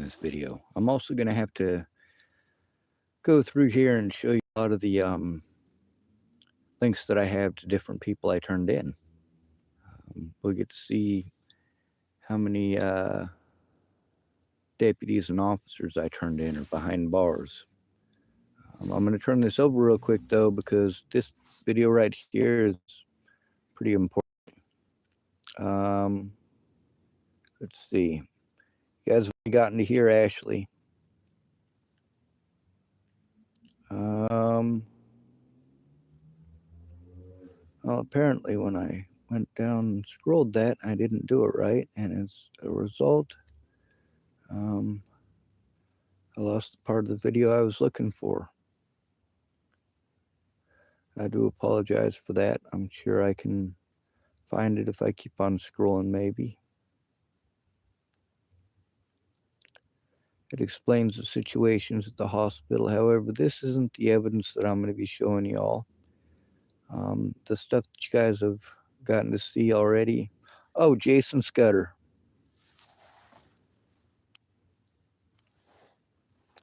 this video. I'm also going to have to go through here and show you a lot of the links that I have to different people I turned in. We'll get to see how many deputies and officers I turned in are behind bars. I'm going to turn this over real quick though, because this video right here is pretty important. Let's see. You guys have gotten to hear Ashley. Well, apparently when I went down and scrolled that, I didn't do it right, and as a result, I lost the part of the video I was looking for. I do apologize for that. I'm sure I can find it if I keep on scrolling, maybe. It explains the situations at the hospital. However, this isn't the evidence that I'm going to be showing y'all. The stuff that you guys have gotten to see already. Oh, Jason Scudder.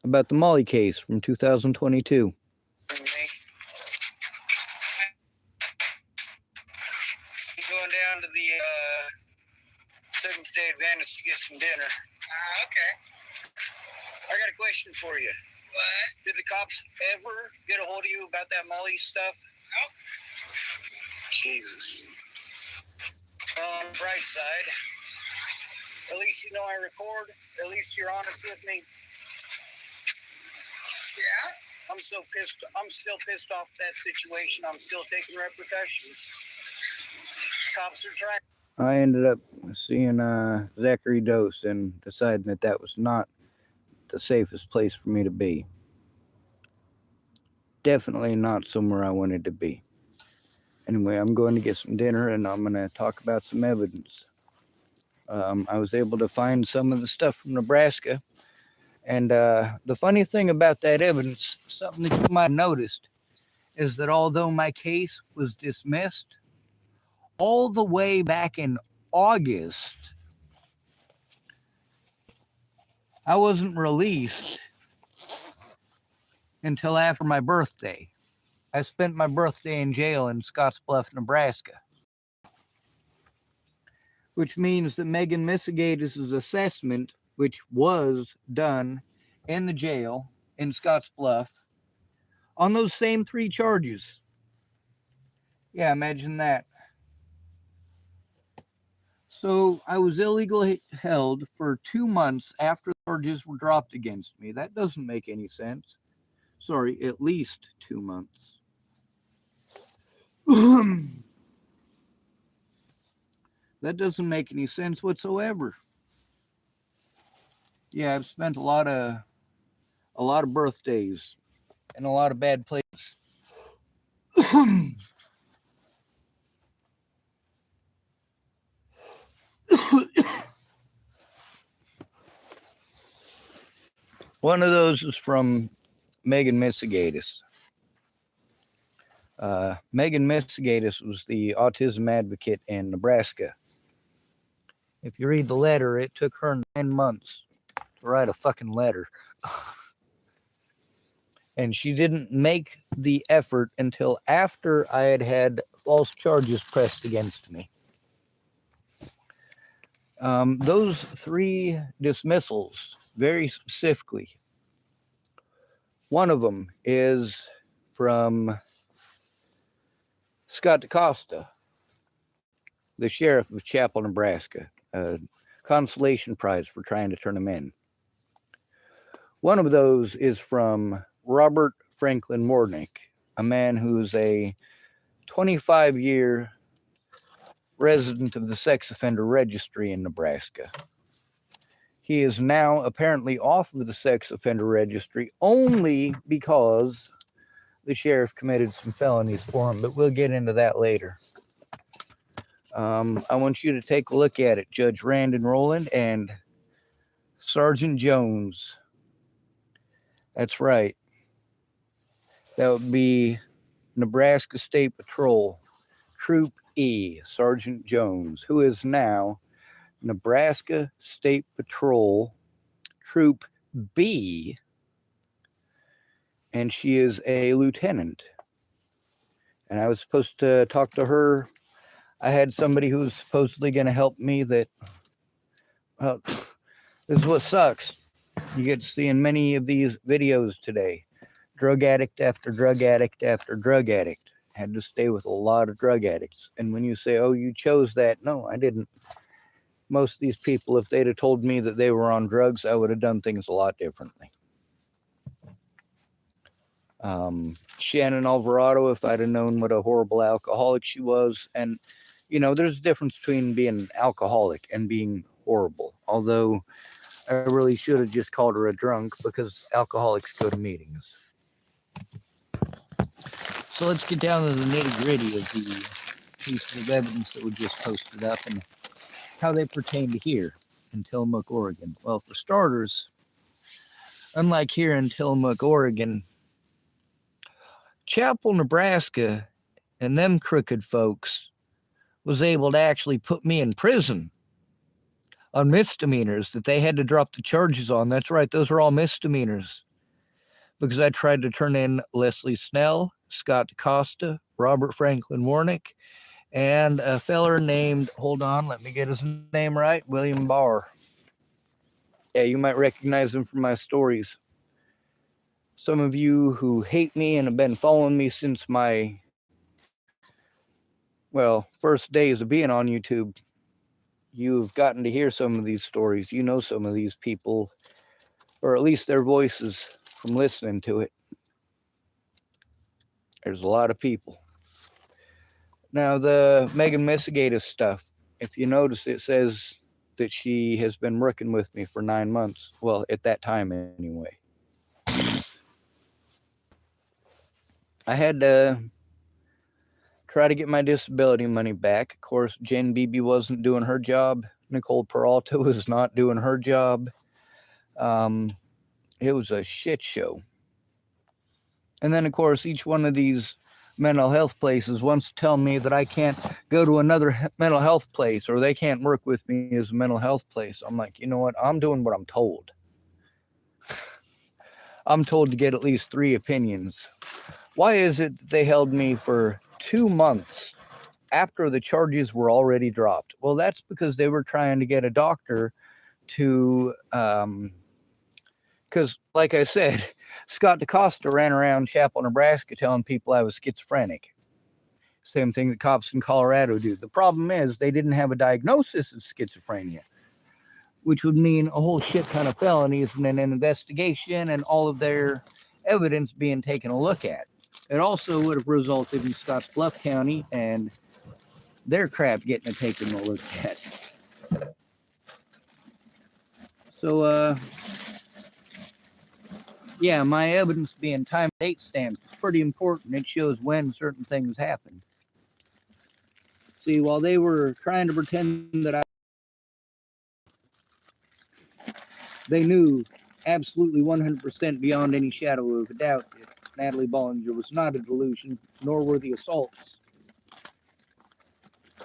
About the Molly case from 2022. Going down to the Seventh-day Adventist to get some dinner. Okay. I got a question for you. What? Did the cops ever get a hold of you about that Molly stuff? No. Jesus. On the bright side, at least you know I record. At least you're honest with me. Yeah. I'm still pissed off at that situation. I'm still taking repercussions. Cops are trying. I ended up seeing Zachary Dose and deciding that that was not the safest place for me to be. Definitely not somewhere I wanted to be. Anyway, I'm going to get some dinner and I'm going to talk about some evidence. I was able to find some of the stuff from Nebraska. And the funny thing about that evidence, something that you might have noticed, is that although my case was dismissed, all the way back in August, I wasn't released until after my birthday. I spent my birthday in jail in Scottsbluff, Nebraska. Which means that Megan Missigatis' assessment, which was done in the jail in Scottsbluff, on those same 3 charges. Yeah, imagine that. So I was illegally held for 2 months after the charges were dropped against me. That doesn't make any sense. Sorry, at least 2 months. That doesn't make any sense whatsoever. Yeah, I've spent a lot of birthdays in a lot of bad places. One of those is from Megan Missigatis. Megan Missigatis was the autism advocate in Nebraska. If you read the letter, it took her 9 months to write a fucking letter. And she didn't make the effort until after I had had false charges pressed against me. Those 3 dismissals, very specifically, one of them is from Scott DaCosta, the sheriff of Chappell, Nebraska, a consolation prize for trying to turn him in. One of those is from Robert Franklin Mornick, a man who's a 25-year resident of the sex offender registry in Nebraska. He is now apparently off of the sex offender registry only because the sheriff committed some felonies for him, but we'll get into that later. I want you to take a look at it, Judge Randon Rowland and Sergeant Jones. That's right. That would be Nebraska State Patrol, Troop E, Sergeant Jones, who is now Nebraska State Patrol, Troop B, and she is a lieutenant. And I was supposed to talk to her. I had somebody who was supposedly going to help me that, well, this is what sucks. You get to see in many of these videos today, drug addict after drug addict after drug addict. Had to stay with a lot of drug addicts. And when you say, oh, you chose that, no, I didn't. Most of these people, if they'd have told me that they were on drugs, I would have done things a lot differently. Shannon Alvarado, if I'd have known what a horrible alcoholic she was. And, you know, there's a difference between being an alcoholic and being horrible. Although I really should have just called her a drunk, because alcoholics go to meetings. So let's get down to the nitty-gritty of the pieces of evidence that were just posted up and how they pertain to here in Tillamook, Oregon. Well, for starters, unlike here in Tillamook, Oregon, Chappell, Nebraska, and them crooked folks was able to actually put me in prison on misdemeanors that they had to drop the charges on. That's right, those are all misdemeanors. Because I tried to turn in Leslie Snell, Scott DaCosta, Robert Franklin Warnick, and a feller named, hold on, let me get his name right, William Barr. Yeah, you might recognize him from my stories. Some of you who hate me and have been following me since my, well, first days of being on YouTube, you've gotten to hear some of these stories. You know some of these people, or at least their voices from listening to it. There's a lot of people. Now, the Megan Messigatis stuff, if you notice, it says that she has been working with me for 9 months. Well, at that time anyway. I had to try to get my disability money back. Of course, Jen Beebe wasn't doing her job. Nicole Peralta was not doing her job. It was a shit show. And then, of course, each one of these mental health places wants to tell me that I can't go to another mental health place, or they can't work with me as a mental health place. I'm like, you know what? I'm doing what I'm told. I'm told to get at least 3 opinions. Why is it that they held me for 2 months after the charges were already dropped? Well, that's because they were trying to get a doctor to, because like I said, Scott DaCosta ran around Chappell, Nebraska telling people I was schizophrenic. Same thing that cops in Colorado do. The problem is they didn't have a diagnosis of schizophrenia, which would mean a whole shit ton of felonies and an investigation and all of their evidence being taken a look at. It also would have resulted in Scottsbluff County and their crap getting taken a look at. So, yeah, my evidence being time date stamped is pretty important. It shows when certain things happened. See, while they were trying to pretend that they knew absolutely 100% beyond any shadow of a doubt that Natalie Bollinger was not a delusion, nor were the assaults.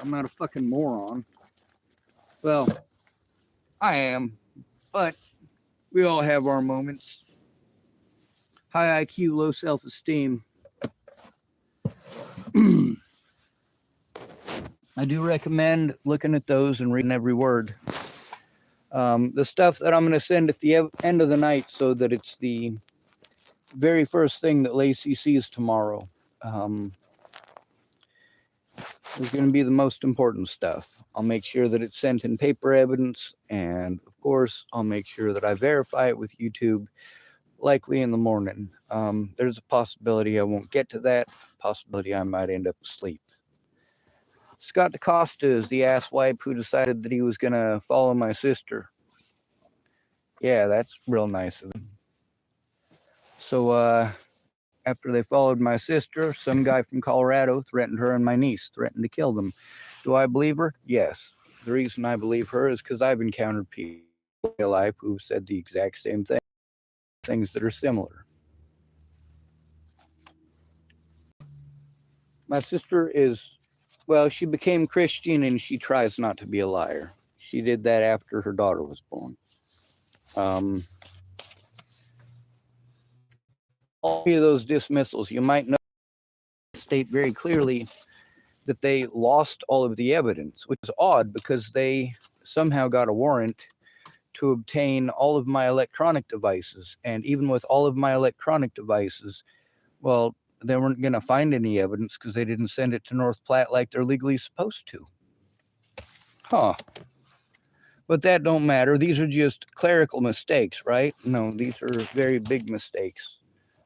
I'm not a fucking moron. Well, I am, but we all have our moments. High IQ, low self-esteem. I do recommend looking at those and reading every word. The stuff that I'm going to send at the end of the night, so that it's the very first thing that Lacey sees tomorrow, is going to be the most important stuff. I'll make sure that it's sent in paper evidence, and of course, I'll make sure that I verify it with YouTube, likely in the morning. There's a possibility I won't get to that, possibility I might end up asleep. Scott DaCosta is the asswipe who decided that he was going to follow my sister. Yeah, that's real nice of him. So, after they followed my sister, some guy from Colorado threatened her and my niece, threatened to kill them. Do I believe her? Yes. The reason I believe her is because I've encountered people in my life who said the exact same thing, things that are similar. My sister is, well, she became Christian and she tries not to be a liar. She did that after her daughter was born. All of those dismissals, you might know, state very clearly that they lost all of the evidence, which is odd because they somehow got a warrant to obtain all of my electronic devices. And even with all of my electronic devices, well, they weren't going to find any evidence because they didn't send it to North Platte like they're legally supposed to. Huh. But that don't matter. These are just clerical mistakes, right? No, these are very big mistakes,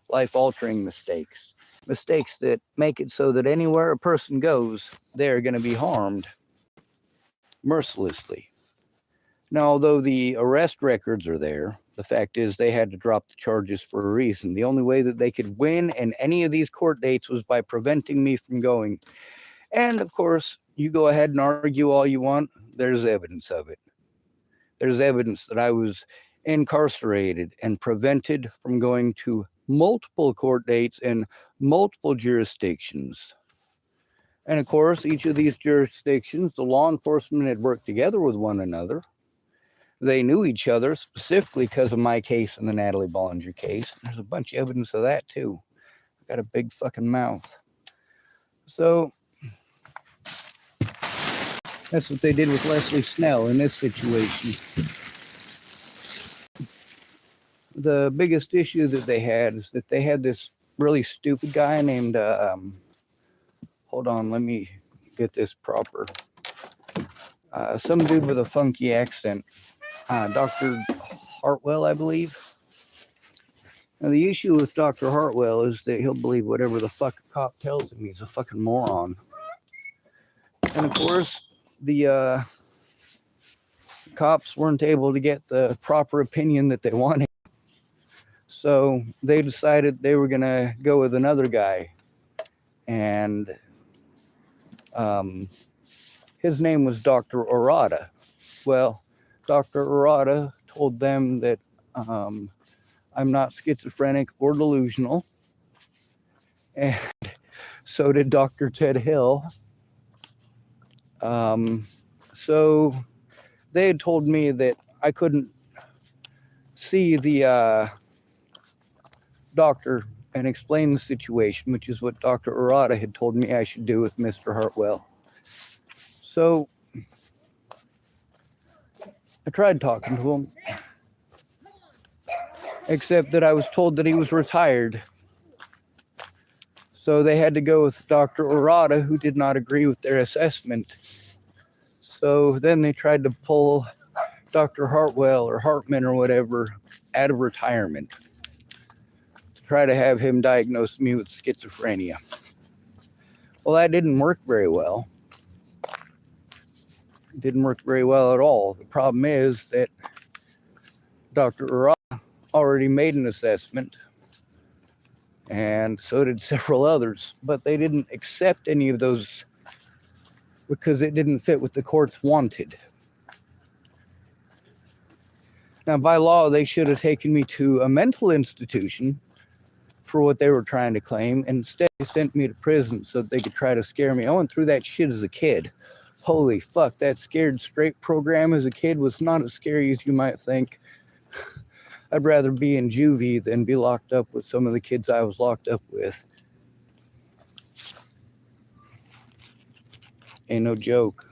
life-altering mistakes. Mistakes that make it so that anywhere a person goes, they're going to be harmed mercilessly. Now, although the arrest records are there, the fact is they had to drop the charges for a reason. The only way that they could win in any of these court dates was by preventing me from going. And, of course, you go ahead and argue all you want. There's evidence of it. There's evidence that I was incarcerated and prevented from going to multiple court dates in multiple jurisdictions. And, of course, each of these jurisdictions, the law enforcement had worked together with one another. They knew each other specifically because of my case and the Natalie Bollinger case. There's a bunch of evidence of that too. I got a big fucking mouth. So that's what they did with Leslie Snell in this situation. The biggest issue that they had is that they had this really stupid guy named, hold on, let me get this proper. Some dude with a funky accent. Dr. Hartwell, I believe. Now, the issue with Dr. Hartwell is that he'll believe whatever the fuck a cop tells him. He's a fucking moron. And, of course, the cops weren't able to get the proper opinion that they wanted. So they decided they were going to go with another guy. And his name was Dr. Orada. Well, Dr. Orada told them that I'm not schizophrenic or delusional. And so did Dr. Ted Hill. So they had told me that I couldn't see the doctor and explain the situation, which is what Dr. Orada had told me I should do with Mr. Hartwell. So I tried talking to him, except that I was told that he was retired. So they had to go with Dr. Orada, who did not agree with their assessment. So then they tried to pull Dr. Hartwell or Hartman or whatever out of retirement to try to have him diagnose me with schizophrenia. Well, that didn't work very well. It didn't work very well at all. The problem is that Dr. Orada already made an assessment, and so did several others, but they didn't accept any of those because it didn't fit what the courts wanted. Now, by law, they should have taken me to a mental institution for what they were trying to claim. Instead, they sent me to prison so that they could try to scare me. I went through that shit as a kid. Holy fuck, that scared straight program as a kid was not as scary as you might think. I'd rather be in juvie than be locked up with some of the kids I was locked up with. Ain't no joke.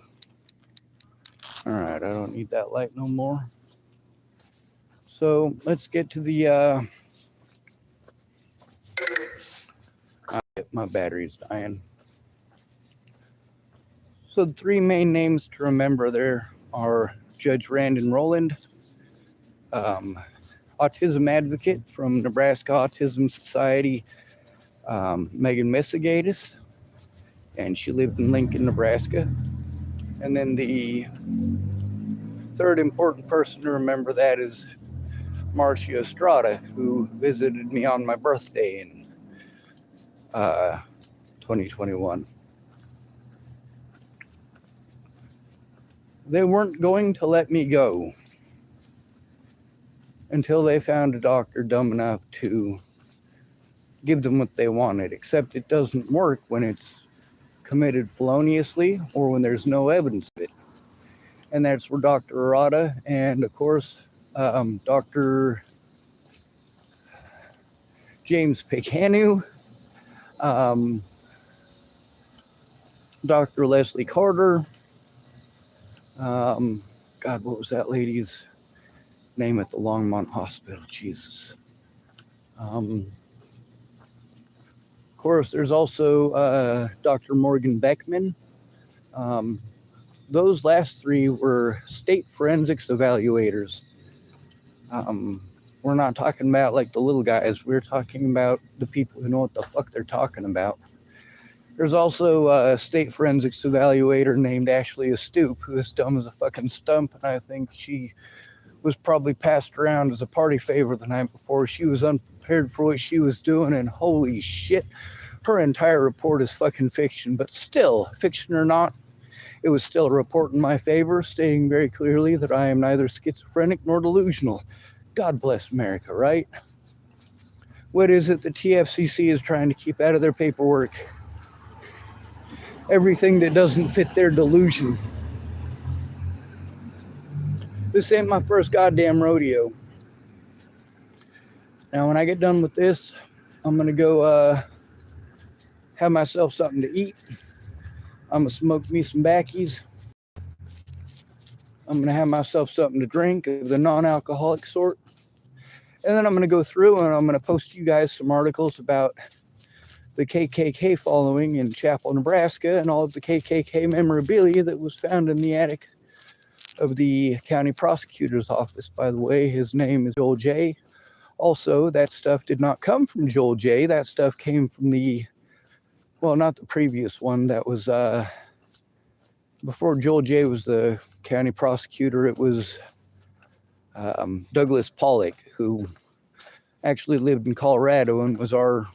All right, I don't need that light no more. So let's get to the, my battery's dying. So the three main names to remember there are Judge Randon Rowland, autism advocate from Nebraska Autism Society, Megan Messigatis, and she lived in Lincoln, Nebraska. And then the third important person to remember that is Marcia Estrada, who visited me on my birthday in 2021. They weren't going to let me go until they found a doctor dumb enough to give them what they wanted, except it doesn't work when it's committed feloniously or when there's no evidence of it. And that's where Dr. Orada and, of course, Dr. James Pekanu, Dr. Leslie Carter. God, what was that lady's name at the Longmont Hospital? Jesus. Of course, there's also Dr. Morgan Beckman. Those last three were state forensics evaluators. We're not talking about like the little guys. We're talking about the people who know what the fuck they're talking about. There's also a state forensics evaluator named Ashley Astoop, who is dumb as a fucking stump, and I think she was probably passed around as a party favor the night before. She was unprepared for what she was doing, and holy shit, her entire report is fucking fiction. But still, fiction or not, it was still a report in my favor, stating very clearly that I am neither schizophrenic nor delusional. God bless America, right? What is it the TFCC is trying to keep out of their paperwork? Everything that doesn't fit their delusion. This ain't my first goddamn rodeo. Now, when I get done with this, I'm going to go have myself something to eat. I'm going to smoke me some backies. I'm going to have myself something to drink of the non-alcoholic sort. And then I'm going to go through and I'm going to post you guys some articles about the KKK following in Chappell, Nebraska, and all of the KKK memorabilia that was found in the attic of the county prosecutor's office. By the way, his name is Joel J. Also, that stuff did not come from Joel J. That stuff came from not the previous one. That was before Joel J. was the county prosecutor. It was Douglas Pollock, who actually lived in Colorado and was our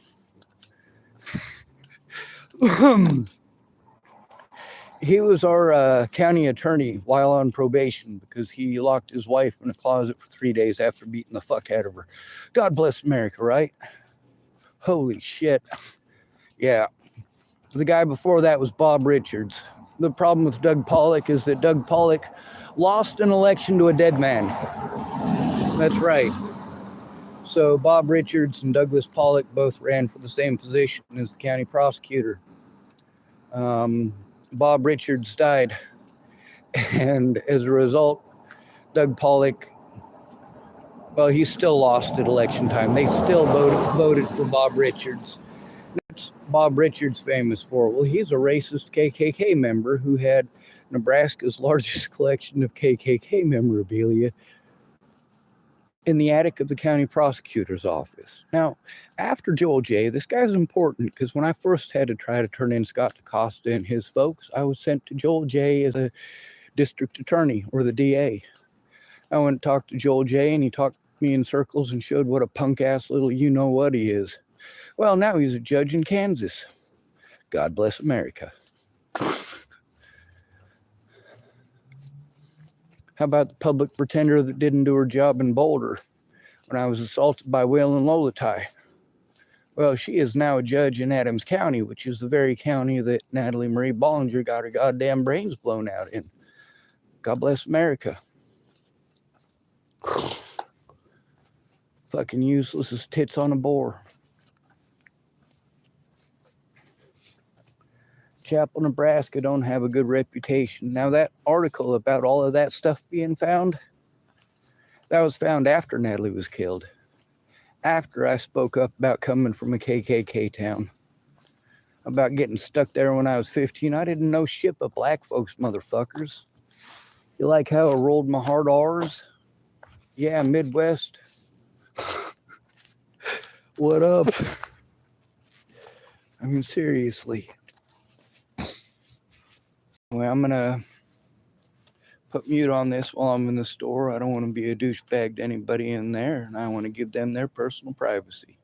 he was our county attorney while on probation because he locked his wife in a closet for 3 days after beating the fuck out of her. God bless America, right? Holy shit. Yeah. The guy before that was Bob Richards. The problem with Doug Pollock is that Doug Pollock lost an election to a dead man. That's right. So Bob Richards and Douglas Pollock both ran for the same position as the county prosecutor. Bob Richards died, and as a result, Doug Pollock, well, he still lost at election time. They still voted for Bob Richards. What's Bob Richards famous for? Well, he's a racist KKK member who had Nebraska's largest collection of KKK memorabilia in the attic of the county prosecutor's office. Now, after Joel J., this guy's important because when I first had to try to turn in Scott DaCosta and his folks, I was sent to Joel J. as a district attorney or the DA. I went and talked to Joel J., and he talked me in circles and showed what a punk-ass little you-know-what he is. Well, now he's a judge in Kansas. God bless America. How about the public pretender that didn't do her job in Boulder when I was assaulted by Waylon Lolatai? Well, she is now a judge in Adams County, which is the very county that Natalie Marie Bollinger got her goddamn brains blown out in. God bless America. Fucking useless as tits on a boar. Chappell, Nebraska don't have a good reputation. Now, that article about all of that stuff being found, that was found after Natalie was killed. After I spoke up about coming from a KKK town. About getting stuck there when I was 15. I didn't know shit but black folks, motherfuckers. You like how I rolled my hard R's? Yeah, Midwest. What up? I mean, seriously. Well, I'm going to put mute on this while I'm in the store. I don't want to be a douchebag to anybody in there, and I want to give them their personal privacy.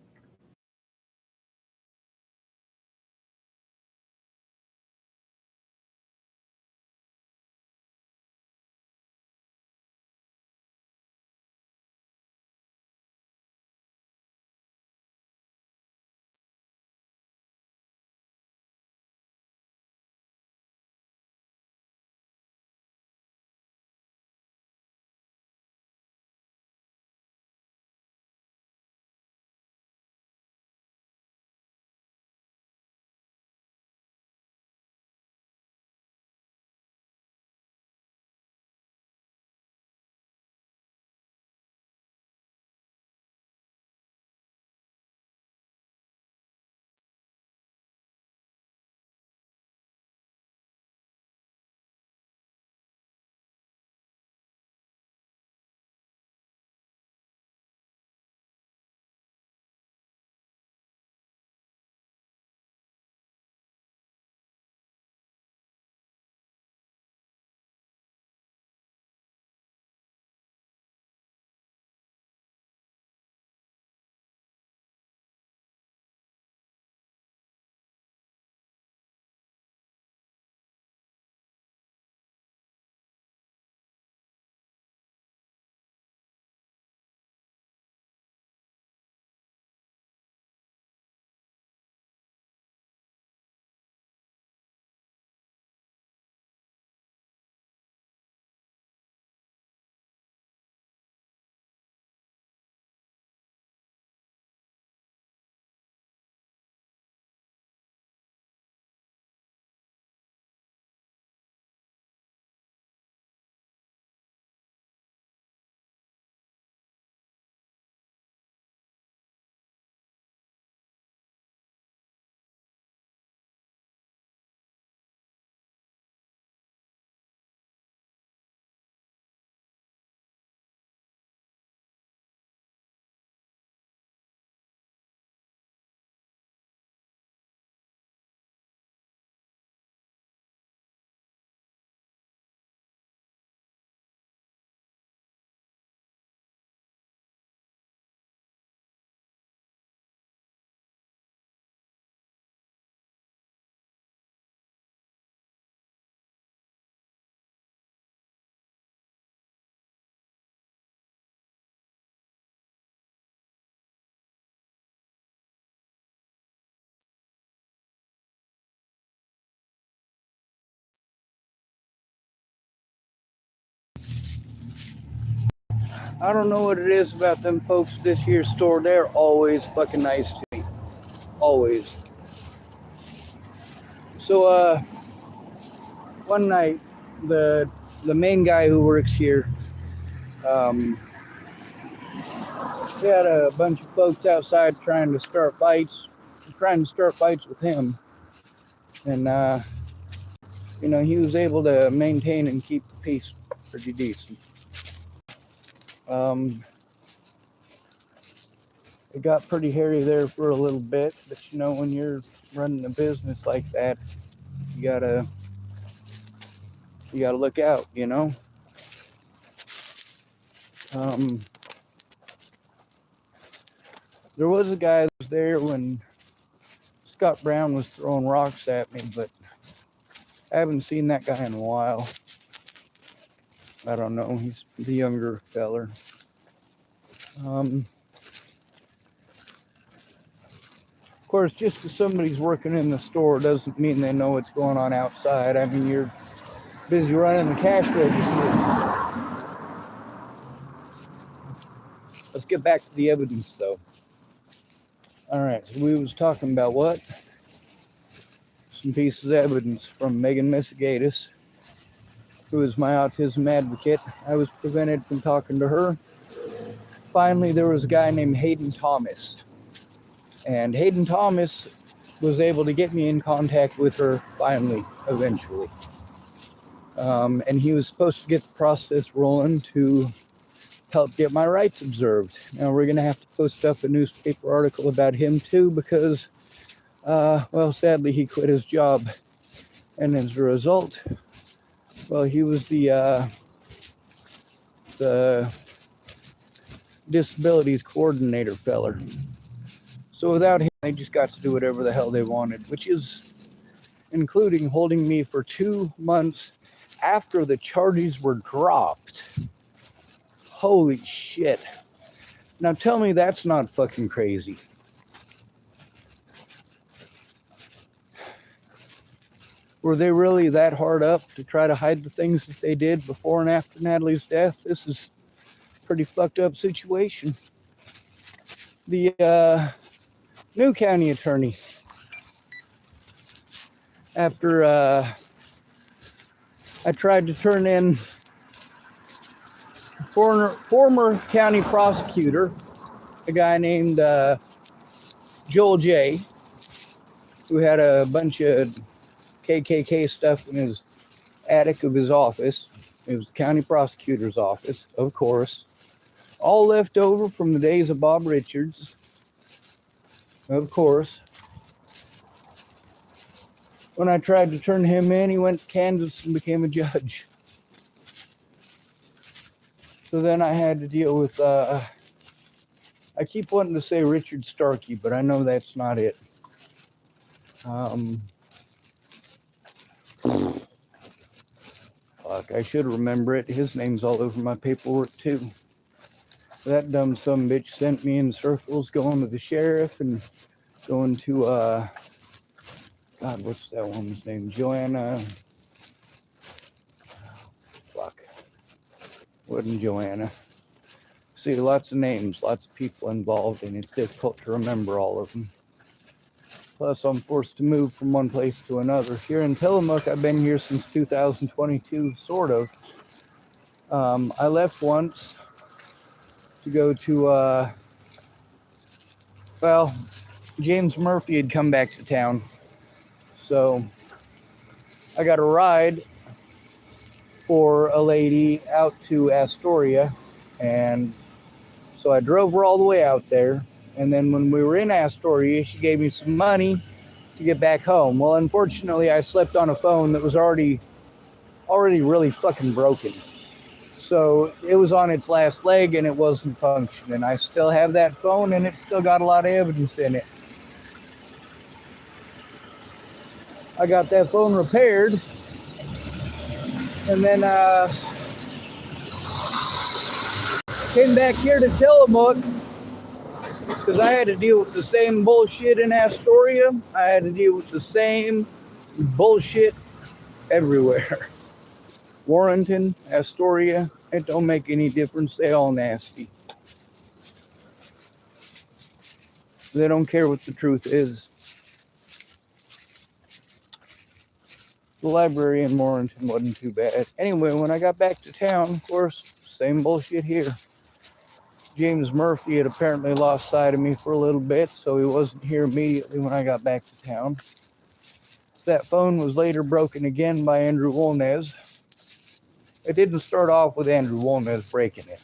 I don't know what it is about them folks at this here store. They're always fucking nice to me. Always. So, one night, the main guy who works here, we had a bunch of folks outside trying to start fights with him. And, he was able to maintain and keep the peace pretty decent. It got pretty hairy there for a little bit, but when you're running a business like that, you gotta look out, There was a guy that was there when Scott Brown was throwing rocks at me, but I haven't seen that guy in a while. I don't know, he's the younger feller. Of course, just because somebody's working in the store doesn't mean they know what's going on outside. I mean, you're busy running the cash register. Let's get back to the evidence, though. All right, so we was talking about what? Some pieces of evidence from Megan Messigatis, who is my autism advocate. I was prevented from talking to her. Finally, there was a guy named Hayden Thomas. And Hayden Thomas was able to get me in contact with her finally, eventually. And he was supposed to get the process rolling to help get my rights observed. Now we're going to have to post up a newspaper article about him too, because, sadly he quit his job. And as a result, he was the disabilities coordinator feller. So without him, they just got to do whatever the hell they wanted, which is including holding me for 2 months after the charges were dropped. Holy shit. Now tell me that's not fucking crazy. Were they really that hard up to try to hide the things that they did before and after Natalie's death? This is a pretty fucked up situation. The new county attorney, after I tried to turn in former county prosecutor, a guy named Joel J., who had a bunch of KKK stuff in his attic of his office. It was the county prosecutor's office, of course. All left over from the days of Bob Richards, of course. When I tried to turn him in, he went to Kansas and became a judge. So then I had to deal with, I keep wanting to say Richard Starkey, but I know that's not it. Fuck, I should remember it. His name's all over my paperwork too. That dumb sumbitch sent me in circles going to the sheriff and going to, God, what's that woman's name? Joanna. Fuck. Wasn't Joanna. See, lots of names, lots of people involved, and it's difficult to remember all of them. Plus, I'm forced to move from one place to another. Here in Tillamook, I've been here since 2022, sort of. I left once to go to, James Murphy had come back to town. So I got a ride for a lady out to Astoria. And so I drove her all the way out there. And then when we were in Astoria, she gave me some money to get back home. Well, unfortunately, I slept on a phone that was already really fucking broken. So it was on its last leg and it wasn't functioning. I still have that phone and it's still got a lot of evidence in it. I got that phone repaired. And then came back here to Tillamook because I had to deal with the same bullshit in Astoria. I had to deal with the same bullshit everywhere. Warrenton, Astoria, It don't make any difference. They all nasty. They don't care what the truth is. The library in Morrington wasn't too bad. Anyway, when I got back to town, of course, same bullshit here. James Murphy had apparently lost sight of me for a little bit, so he wasn't here immediately when I got back to town. That phone was later broken again by Andrew Wolnez. It didn't start off with Andrew Wolnez breaking it.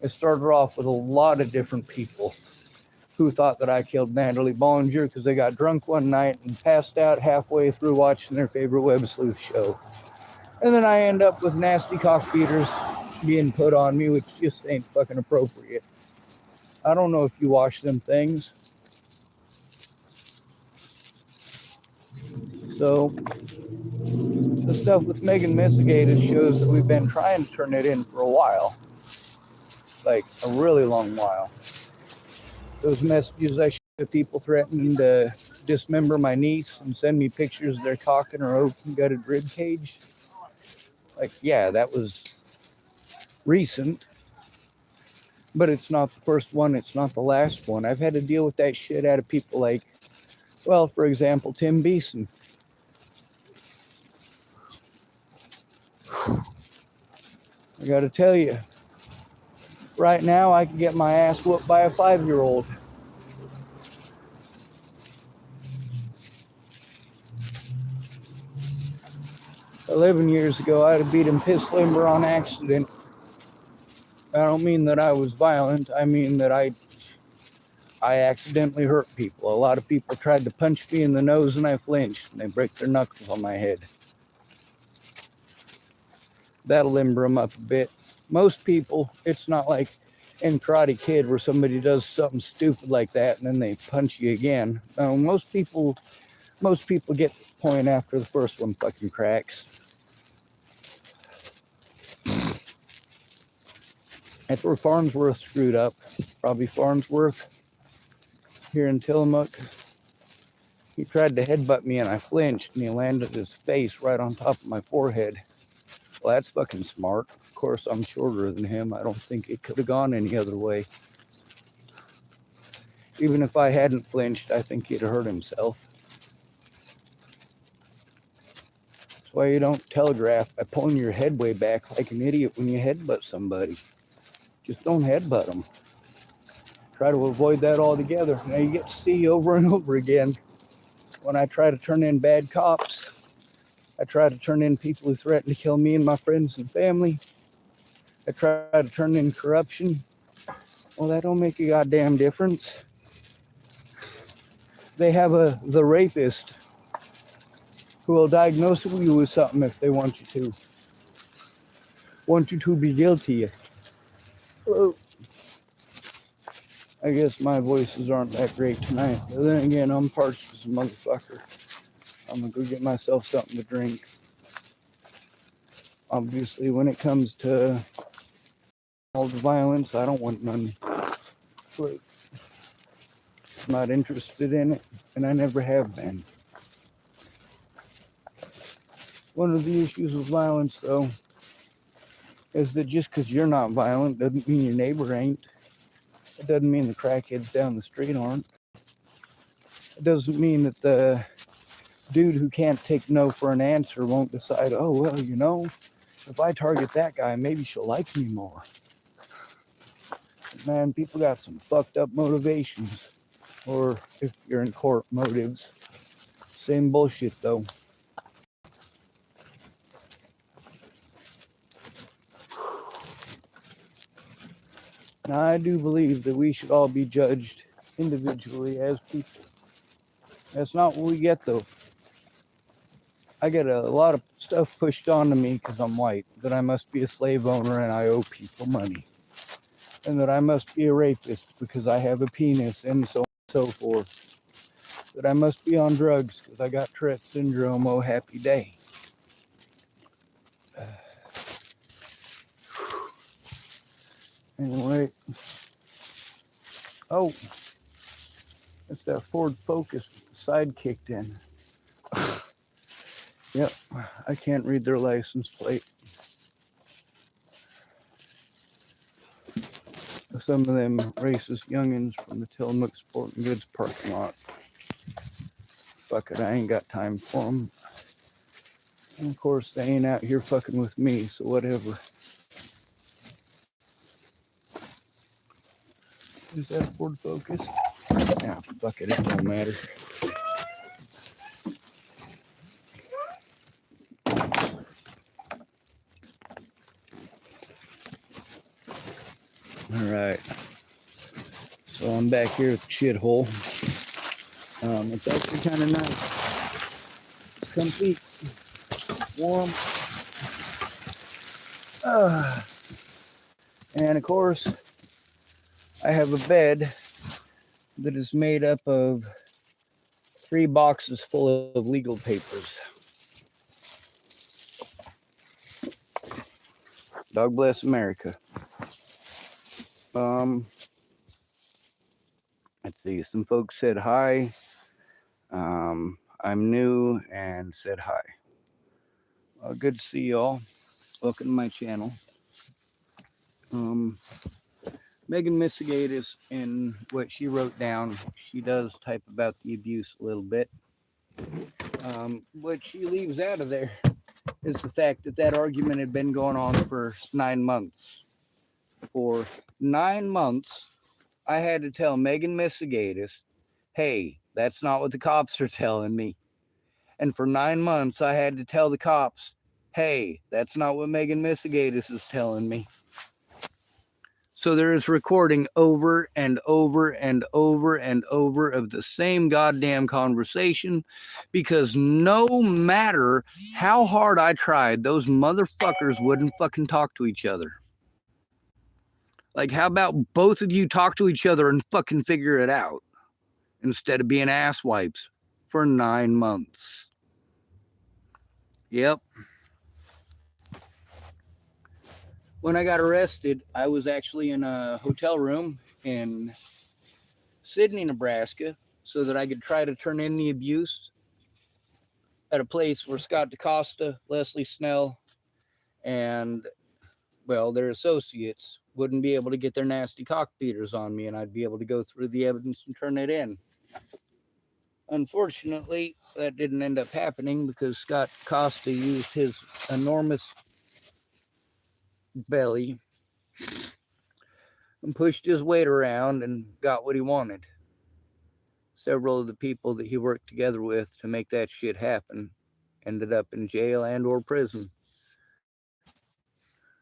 It started off with a lot of different people who thought that I killed Natalie Bollinger because they got drunk one night and passed out halfway through watching their favorite web sleuth show. And then I end up with nasty cockbeaters being put on me, which just ain't fucking appropriate. I don't know if you watch them things. So, the stuff with Megan Mitigated shows that we've been trying to turn it in for a while. Like, a really long while. Those messages I showed to people threatening to dismember my niece and send me pictures of their cock in her open gutted rib cage. Like, yeah, that was recent. But it's not the first one. It's not the last one. I've had to deal with that shit out of people like, well, for example, Tim Beeson. I gotta tell you, right now I can get my ass whooped by a 5-year-old. Years ago, I'd have beat him piss limber on accident. I don't mean that I was violent. I mean that I accidentally hurt people. A lot of people tried to punch me in the nose and I flinched, and they break their knuckles on my head. That'll limber them up a bit. Most people, it's not like in Karate Kid where somebody does something stupid like that and then they punch you again. No, most people get to the point after the first one fucking cracks. That's where Farnsworth screwed up. Probably Farnsworth here in Tillamook. He tried to headbutt me and I flinched and he landed his face right on top of my forehead. Well, that's fucking smart. Of course, I'm shorter than him. I don't think it could have gone any other way. Even if I hadn't flinched, I think he'd have hurt himself. That's why you don't telegraph by pulling your head way back like an idiot when you headbutt somebody. Just don't headbutt them. Try to avoid that altogether. Now you get to see over and over again when I try to turn in bad cops. I try to turn in people who threaten to kill me and my friends and family. I try to turn in corruption. Well, that don't make a goddamn difference. They have the rapist who will diagnose you with something if they want you to. Want you to be guilty. Hello. I guess my voices aren't that great tonight. But then again, I'm parched as a motherfucker. I'm gonna go get myself something to drink. Obviously, when it comes to all the violence, I don't want none. I'm not interested in it, and I never have been. One of the issues with violence, though, is that just because you're not violent doesn't mean your neighbor ain't. It doesn't mean the crackheads down the street aren't. It doesn't mean that the dude who can't take no for an answer won't decide, oh, well, you know, if I target that guy, maybe she'll like me more. Man, people got some fucked up motivations. Or if you're in court, motives. Same bullshit, though. Now, I do believe that we should all be judged individually as people. That's not what we get, though. I get a lot of stuff pushed onto me because I'm white, that I must be a slave owner and I owe people money. And that I must be a rapist because I have a penis and so on and so forth. That I must be on drugs because I got Tourette syndrome, oh happy day. Anyway. Oh, it's that Ford Focus with the side kicked in. Yep, I can't read their license plate. some of them racist youngins from the Tillamook Sporting Goods parking lot. Fuck it, I ain't got time for them. And of course, they ain't out here fucking with me, so whatever. Is that a Ford Focus? Ah, fuck it, it don't matter. All right. So I'm back here at the shithole. It's actually kind of nice. Comfy. Warm. And of course, I have a bed that is made up of 3 boxes full of legal papers. God bless America. Let's see, some folks said hi. I'm new and said hi. Good to see y'all. Welcome to my channel. Megan Missigatis, in what she wrote down, she does type about the abuse a little bit. What she leaves out of there is the fact that that argument had been going on for 9 months. For 9 months, I had to tell Megan Missigatis, hey, that's not what the cops are telling me. And for 9 months, I had to tell the cops, hey, that's not what Megan Missigatis is telling me. So there is recording over and over and over and over of the same goddamn conversation, because no matter how hard I tried, those motherfuckers wouldn't fucking talk to each other. Like, how about both of you talk to each other and fucking figure it out instead of being asswipes for 9 months? Yep. When I got arrested, I was actually in a hotel room in Sidney, Nebraska, so that I could try to turn in the abuse at a place where Scott DaCosta, Leslie Snell, and, well, their associates wouldn't be able to get their nasty cockbeaters on me, and I'd be able to go through the evidence and turn it in. Unfortunately, that didn't end up happening because Scott DaCosta used his enormous belly and pushed his weight around and got what he wanted. Several of the people that he worked together with to make that shit happen ended up in jail and or prison.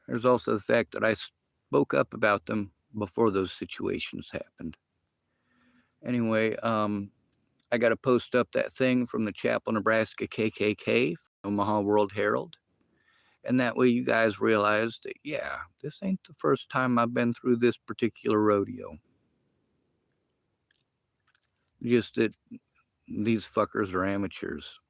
There's also the fact that I spoke up about them before those situations happened. Anyway, I got to post up that thing from the Chappell, Nebraska KKK, Omaha World Herald. And that way you guys realize that, yeah, this ain't the first time I've been through this particular rodeo. Just that these fuckers are amateurs.